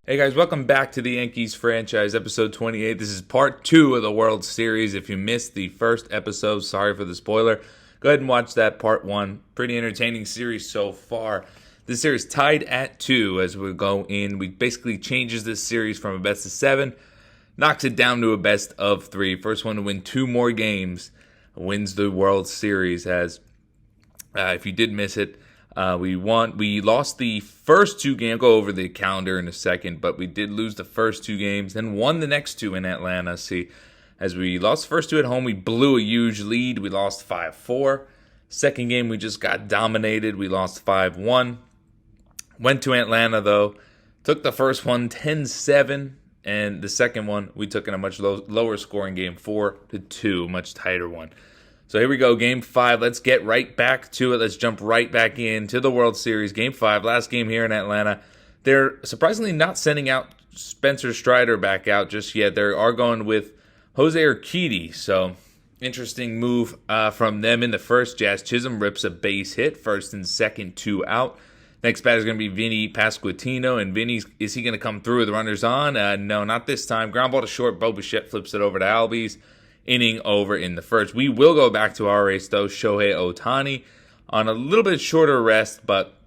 Hey guys, welcome back to the Yankees franchise, episode 28. This is part 2 of the World Series. If you missed the first episode, sorry for the spoiler. Go ahead and watch that part 1. Pretty entertaining series so far. This series tied at 2 as we go in. We basically changes this series from a best of 7, knocks it down to a best of 3. First one to win 2 more games wins the World Series. As if you did miss it, we lost the first 2 games. I'll go over the calendar in a second, but we did lose the first 2 games, then won the next 2 in Atlanta. See, as we lost the first 2 at home, we blew a huge lead. We lost 5-4. Second game, we just got dominated. We lost 5-1. Went to Atlanta, though. Took the first one 10-7, and the second one, we took in a much lower scoring game, 4-2, much tighter one. So here we go, Game 5. Let's get right back to it. Let's jump right back into the World Series. Game 5, last game here in Atlanta. They're surprisingly not sending out Spencer Strider back out just yet. They are going with Jose Urquidy. So interesting move from them in the first. Jazz Chisholm rips a base hit. First and second, 2 out. Next batter is going to be Vinny Pasquantino. And Vinny, is he going to come through with runners on? No, not this time. Ground ball to short. Bo Bichette flips it over to Albies. Inning over in the first. We will go back to our race, though. Shohei Ohtani on a little bit shorter rest, but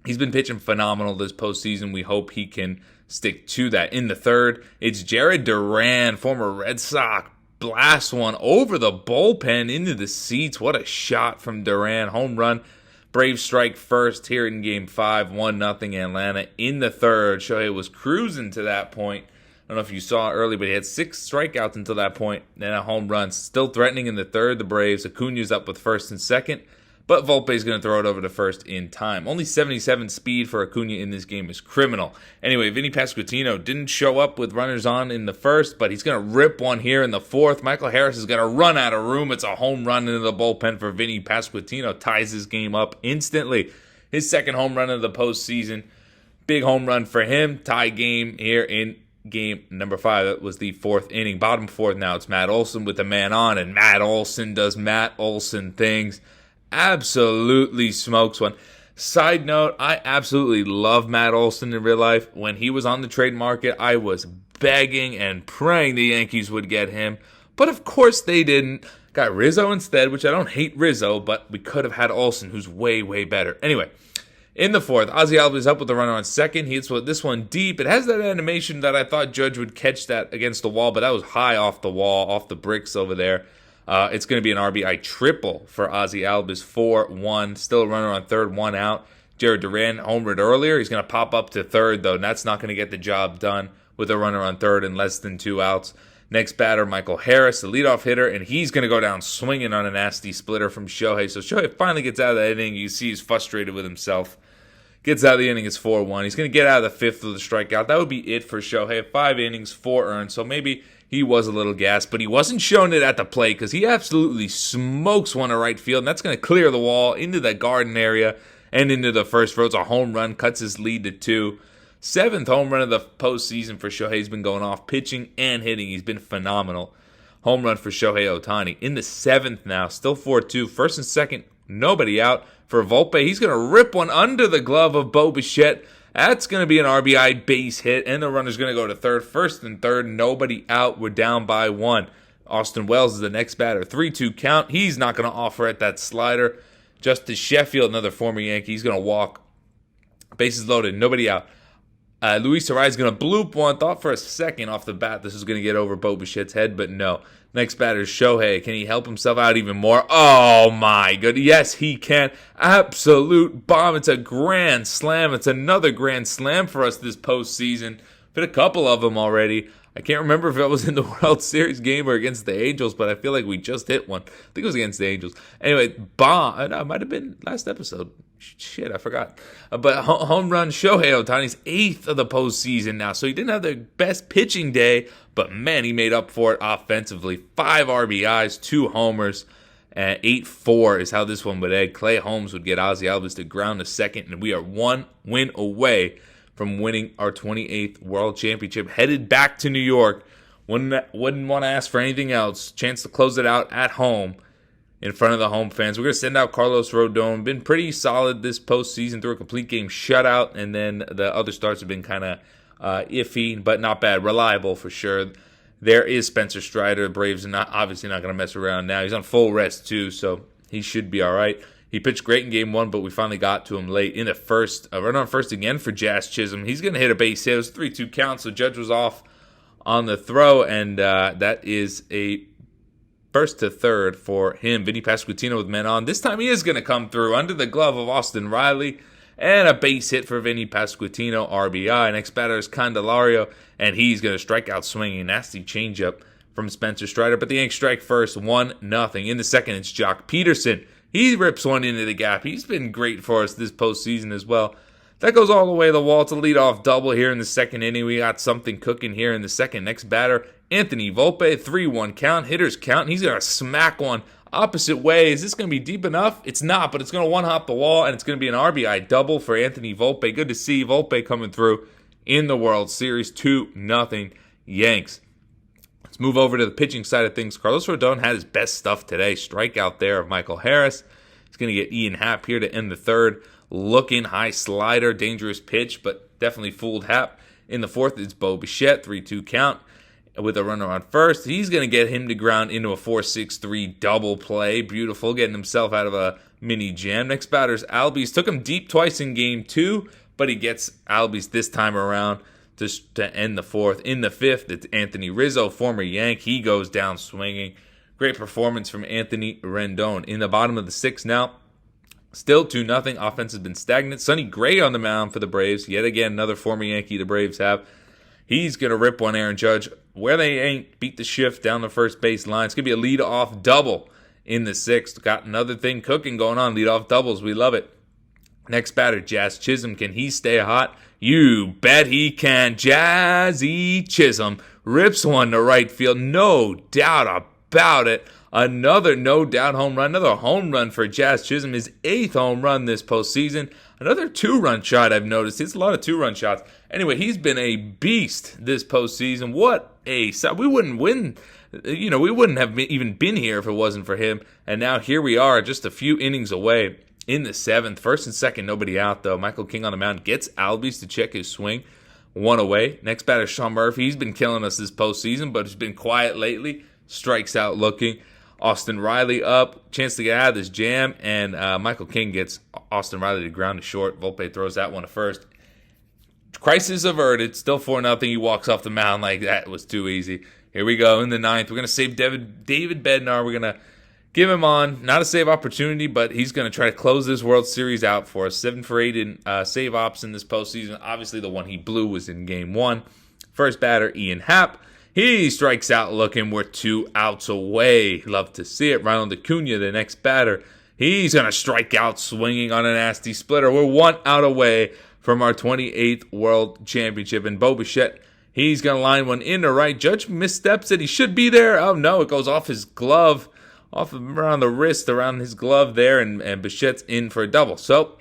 he's been pitching phenomenal this postseason. We hope he can stick to that. In the third, it's Jared Duran, former Red Sox, blasts one over the bullpen into the seats. What a shot from Duran. Home run. Braves strike first here in Game 5, 1-0 Atlanta. In the third, Shohei was cruising to that point. I don't know if you saw it early, but he had 6 strikeouts until that point, then a home run. Still threatening in the third, the Braves. Acuna's up with first and second, but Volpe's going to throw it over to first in time. Only 77 speed for Acuna in this game is criminal. Anyway, Vinny Pasquantino didn't show up with runners on in the first, but he's going to rip one here in the fourth. Michael Harris is going to run out of room. It's a home run into the bullpen for Vinny Pasquantino. Ties his game up instantly. His second home run of the postseason. Big home run for him. Tie game here in game number 5. That was the 4th inning. Bottom 4th now. It's Matt Olson with the man on, and Matt Olson does Matt Olson things. Absolutely smokes one. Side note, I absolutely love Matt Olson in real life. When he was on the trade market, I was begging and praying the Yankees would get him. But of course they didn't. Got Rizzo instead, which I don't hate Rizzo, but we could have had Olson, who's way, way better. Anyway, in the fourth, Ozzie Albies up with the runner on second. He hits this one deep. It has that animation that I thought Judge would catch that against the wall, but that was high off the wall, off the bricks over there. It's going to be an RBI triple for Ozzie Albies, 4-1. Still a runner on third, 1 out. Jared Duran homered earlier. He's going to pop up to third, though, and that's not going to get the job done with a runner on third and less than 2 outs. Next batter, Michael Harris, the leadoff hitter, and he's going to go down swinging on a nasty splitter from Shohei. So Shohei finally gets out of that inning. You see he's frustrated with himself. Gets out of the inning, it's 4-1. He's going to get out of the fifth with a strikeout. That would be it for Shohei. 5 innings, 4 earned. So maybe he was a little gassed, but he wasn't showing it at the plate because he absolutely smokes one to right field, and that's going to clear the wall into the garden area and into the first row. It's a home run, cuts his lead to 2. 7th home run of the postseason for Shohei. He's been going off pitching and hitting. He's been phenomenal. Home run for Shohei Ohtani. In the 7th now, still 4-2. First and second, nobody out. For Volpe, he's going to rip one under the glove of Bo Bichette. That's going to be an RBI base hit, and the runner's going to go to third. First and third, nobody out. We're down by 1. Austin Wells is the next batter. 3-2 count. He's not going to offer at that slider. Justice Sheffield, another former Yankee, he's going to walk. Bases loaded, nobody out. Luis Arraez is going to bloop one. Thought for a second off the bat this was going to get over Bo Bichette's head, but no. Next batter is Shohei. Can he help himself out even more? Oh, my good. Yes, he can. Absolute bomb. It's a grand slam. It's another grand slam for us this postseason. Hit a couple of them already. I can't remember if it was in the World Series game or against the Angels, but I feel like we just hit one. I think it was against the Angels. Anyway, bomb. No, it might have been last episode. Shit, I forgot. But home run Shohei Ohtani's 8th of the postseason now. So he didn't have the best pitching day, but man, he made up for it offensively. 5 RBIs, 2 homers, and 8-4 is how this one would end. Clay Holmes would get Ozzie Albies to ground to second, and we are 1 win away from winning our 28th World Championship. Headed back to New York. Wouldn't want to ask for anything else. Chance to close it out at home in front of the home fans. We're going to send out Carlos Rodon. Been pretty solid this postseason through a complete game shutout, and then the other starts have been kind of Iffy, but not bad. Reliable for sure. There is Spencer Strider. Braves are obviously not going to mess around now. He's on full rest too, so he should be all right. He pitched great in game 1, but we finally got to him late in the first. Run on first again for Jazz Chisholm. He's going to hit a base hit. It was a 3-2 count, so Judge was off on the throw, and that is a first to third for him. Vinny Pasquantino with men on. This time he is going to come through under the glove of Austin Riley, and a base hit for Vinny Pasquantino, RBI. Next batter is Candelario, and he's going to strike out swinging. Nasty changeup from Spencer Strider, but the Yanks strike first, 1-0. In the second, it's Jock Peterson. He rips one into the gap. He's been great for us this postseason as well. That goes all the way to the wall. It's a leadoff double here in the second inning. We got something cooking here in the second. Next batter, Anthony Volpe, 3-1 count. Hitters count. He's going to smack one opposite way. Is this going to be deep enough? It's not, but it's going to one-hop the wall, and it's going to be an RBI double for Anthony Volpe. Good to see Volpe coming through in the World Series. 2-0 Yanks. Let's move over to the pitching side of things. Carlos Rodon had his best stuff today. Strikeout there of Michael Harris. He's going to get Ian Happ here to end the third. Looking high slider, dangerous pitch, but definitely fooled Happ. In the fourth, it's Bo Bichette, 3-2 count with a runner on first. He's going to get him to ground into a 4-6-3 double play. Beautiful, getting himself out of a mini jam. Next batter's Albies. Took him deep twice in game 2, but he gets Albies this time around to end the fourth. In the fifth, it's Anthony Rizzo, former Yank. He goes down swinging. Great performance from Anthony Rendon. In the bottom of the sixth now, still 2-0. Offense has been stagnant. Sonny Gray on the mound for the Braves. Yet again, another former Yankee the Braves have. He's going to rip one Aaron Judge where they ain't. Beat the shift down the first base line. It's going to be a lead-off double in the sixth. Got another thing cooking going on. Lead-off doubles. We love it. Next batter, Jazz Chisholm. Can he stay hot? You bet he can. Jazzy Chisholm rips one to right field. No doubt about it. Another no-doubt home run. Another home run for Jazz Chisholm. His 8th home run this postseason. Another 2-run shot I've noticed. It's a lot of 2-run shots. Anyway, he's been a beast this postseason. What a... We wouldn't win... we wouldn't have even been here if it wasn't for him. And now here we are, just a few innings away in the 7th. First and second, nobody out, though. Michael King on the mound gets Albies to check his swing. 1 away. Next batter, Sean Murphy. He's been killing us this postseason, but he's been quiet lately. Strikes out looking. Austin Riley up, chance to get out of this jam, and Michael King gets Austin Riley to ground to short. Volpe throws that one to first. Crisis averted, still 4-0. He walks off the mound like that was too easy. Here we go in the 9th. We're going to save David Bednar. We're going to give him on, not a save opportunity, but he's going to try to close this World Series out for us. 7 for 8 in save ops in this postseason. Obviously, the one he blew was in Game 1. First batter, Ian Happ. He strikes out looking. We're 2 outs away. Love to see it. Ronald Acuna, the next batter. He's going to strike out swinging on a nasty splitter. We're 1 out away from our 28th World Championship. And Bo Bichette, he's going to line one in to right. Judge missteps it. He should be there. Oh, no. It goes off his glove. Off around the wrist, around his glove there. And Bichette's in for a double. So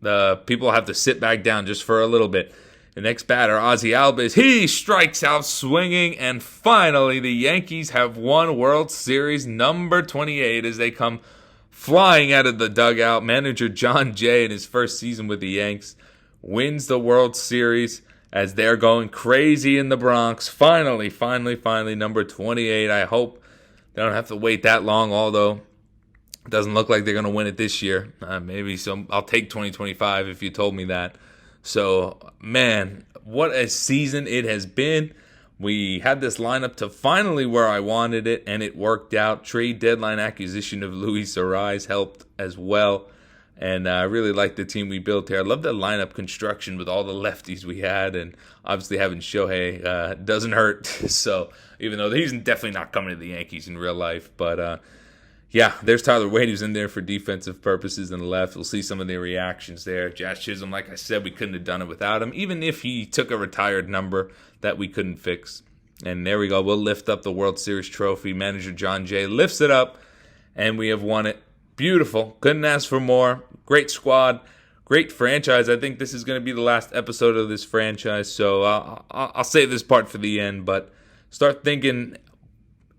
the people have to sit back down just for a little bit. The next batter, Ozzy Albies, he strikes out swinging, and finally the Yankees have won World Series number 28 as they come flying out of the dugout. Manager John Jay in his first season with the Yanks wins the World Series as they're going crazy in the Bronx. Finally, number 28. I hope they don't have to wait that long, although it doesn't look like they're going to win it this year. Maybe so. I'll take 2025 if you told me that. So, man, what a season it has been. We had this lineup to finally where I wanted it, and it worked out. Trade deadline acquisition of Luis Arraez helped as well. And I really like the team we built here. I love the lineup construction with all the lefties we had. And obviously having Shohei doesn't hurt. So, even though he's definitely not coming to the Yankees in real life. But, yeah, there's Tyler Wade, who's in there for defensive purposes on the left. We'll see some of the reactions there. Jazz Chisholm, like I said, we couldn't have done it without him, even if he took a retired number that we couldn't fix. And there we go. We'll lift up the World Series trophy. Manager John Jay lifts it up, and we have won it. Beautiful. Couldn't ask for more. Great squad. Great franchise. I think this is going to be the last episode of this franchise, so I'll save this part for the end, but start thinking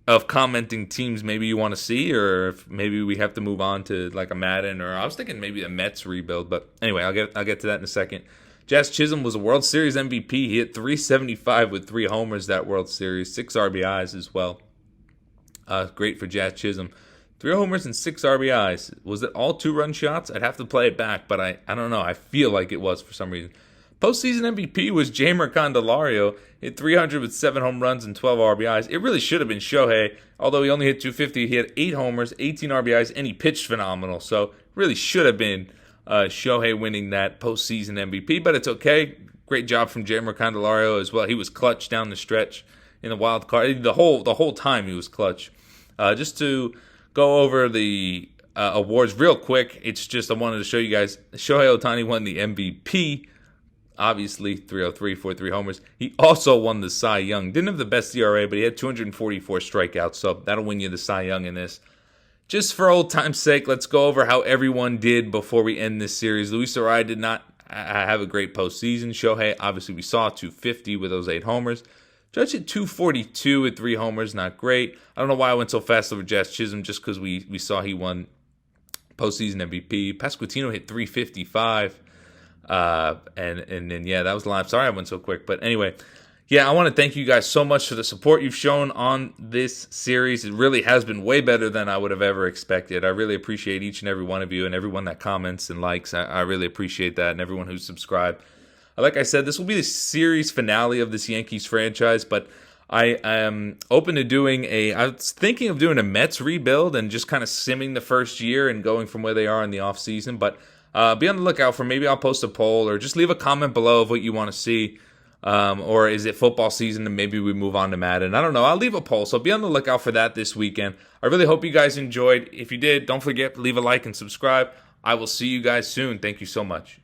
of commenting teams maybe you want to see, or if maybe we have to move on to like a Madden, or I was thinking maybe a Mets rebuild, but anyway, I'll get to that in a second. Jazz Chisholm was a World Series MVP. He hit 375 with 3 homers that World Series, 6 RBIs as well. Great for Jazz Chisholm. 3 homers and 6 RBIs. Was it all 2-run shots? I'd have to play it back, but I don't know. I feel like it was for some reason. Postseason MVP was Jeimer Candelario. Hit 300 with 7 home runs and 12 RBIs. It really should have been Shohei, although he only hit 250. He had 8 homers, 18 RBIs, and he pitched phenomenal. So really should have been Shohei winning that postseason MVP, but it's okay. Great job from Jeimer Candelario as well. He was clutch down the stretch in the wild card. The whole time he was clutch. Just to go over the awards real quick, I wanted to show you guys. Shohei Ohtani won the MVP. Obviously, 303, 43 homers. He also won the Cy Young. Didn't have the best ERA, but he had 244 strikeouts, so that'll win you the Cy Young in this. Just for old time's sake, let's go over how everyone did before we end this series. Luis Arraez did not have a great postseason. Shohei, obviously, we saw 250 with those 8 homers. Judge hit 242 with 3 homers, not great. I don't know why I went so fast over Jazz Chisholm, just because we saw he won postseason MVP. Pasquantino hit 355. And then, yeah, that was the line. Sorry I went so quick. But anyway, yeah, I want to thank you guys so much for the support you've shown on this series. It really has been way better than I would have ever expected. I really appreciate each and every one of you and everyone that comments and likes. I really appreciate that, and everyone who's subscribed. Like I said, this will be the series finale of this Yankees franchise, but I am open to I was thinking of doing a Mets rebuild and just kind of simming the first year and going from where they are in the offseason, but be on the lookout for, maybe I'll post a poll or just leave a comment below of what you want to see. Or is it football season and maybe we move on to Madden? I don't know. I'll leave a poll, so be on the lookout for that this weekend. I really hope you guys enjoyed. If you did, don't forget to leave a like and subscribe. I will see you guys soon. Thank you so much.